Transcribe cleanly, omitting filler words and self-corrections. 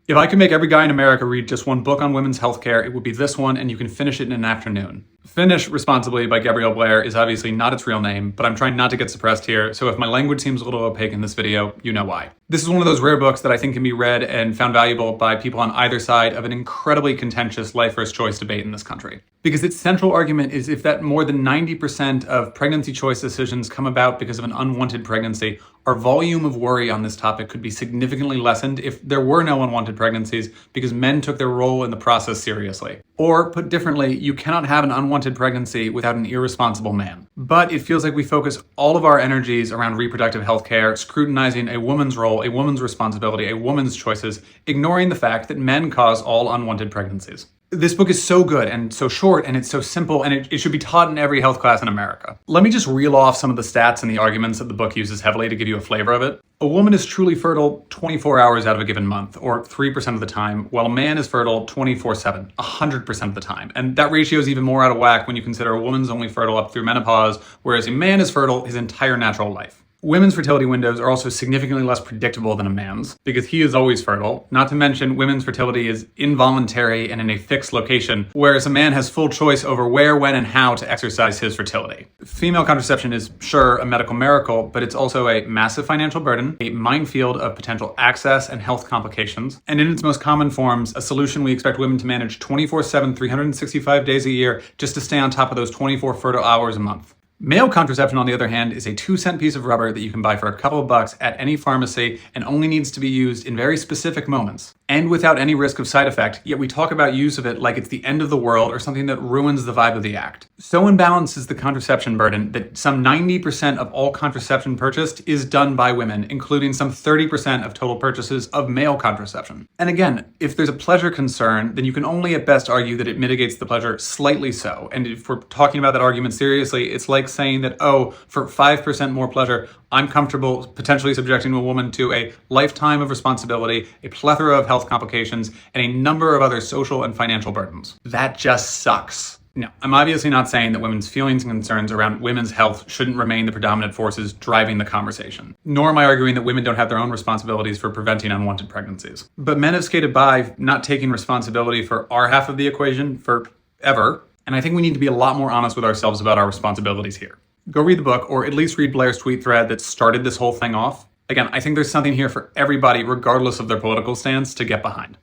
If I could make every guy in America read just one book on women's healthcare, it would be this one, and you can finish it in an afternoon. Finish Responsibly by Gabrielle Blair is obviously not its real name, but I'm trying not to get suppressed here, so if my language seems a little opaque in this video, you know why. This is one of those rare books that I think can be read and found valuable by people on either side of an incredibly contentious life versus choice debate in this country. Because its central argument is if that more than 90% of pregnancy choice decisions come about because of an unwanted pregnancy, our volume of worry on this topic could be significantly lessened if there were no unwanted pregnancies because men took their role in the process seriously. Or, put differently, you cannot have an unwanted pregnancy without an irresponsible man. But it feels like we focus all of our energies around reproductive health care, scrutinizing a woman's role, a woman's responsibility, a woman's choices, ignoring the fact that men cause all unwanted pregnancies. This book is so good and so short and it's so simple and it should be taught in every health class in America. Let me just reel off some of the stats and the arguments that the book uses heavily to give you a flavor of it. A woman is truly fertile 24 hours out of a given month, or 3% of the time, while a man is fertile 24/7, 100% of the time. And that ratio is even more out of whack when you consider a woman's only fertile up through menopause, whereas a man is fertile his entire natural life. Women's fertility windows are also significantly less predictable than a man's, because he is always fertile. Not to mention, women's fertility is involuntary and in a fixed location, whereas a man has full choice over where, when, and how to exercise his fertility. Female contraception is, sure, a medical miracle, but it's also a massive financial burden, a minefield of potential access and health complications, and in its most common forms, a solution we expect women to manage 24/7, 365 days a year just to stay on top of those 24 fertile hours a month. Male contraception, on the other hand, is a 2-cent piece of rubber that you can buy for a couple of bucks at any pharmacy and only needs to be used in very specific moments and without any risk of side effect, yet we talk about use of it like it's the end of the world or something that ruins the vibe of the act. So imbalanced is the contraception burden that some 90% of all contraception purchased is done by women, including some 30% of total purchases of male contraception. And again, if there's a pleasure concern, then you can only at best argue that it mitigates the pleasure slightly so. And if we're talking about that argument seriously, it's like saying that, oh, for 5% more pleasure, I'm comfortable potentially subjecting a woman to a lifetime of responsibility, a plethora of health complications, and a number of other social and financial burdens. That just sucks. Now, I'm obviously not saying that women's feelings and concerns around women's health shouldn't remain the predominant forces driving the conversation. Nor am I arguing that women don't have their own responsibilities for preventing unwanted pregnancies. But men have skated by not taking responsibility for our half of the equation forever. And I think we need to be a lot more honest with ourselves about our responsibilities here. Go read the book, or at least read Blair's tweet thread that started this whole thing off. Again, I think there's something here for everybody, regardless of their political stance, to get behind.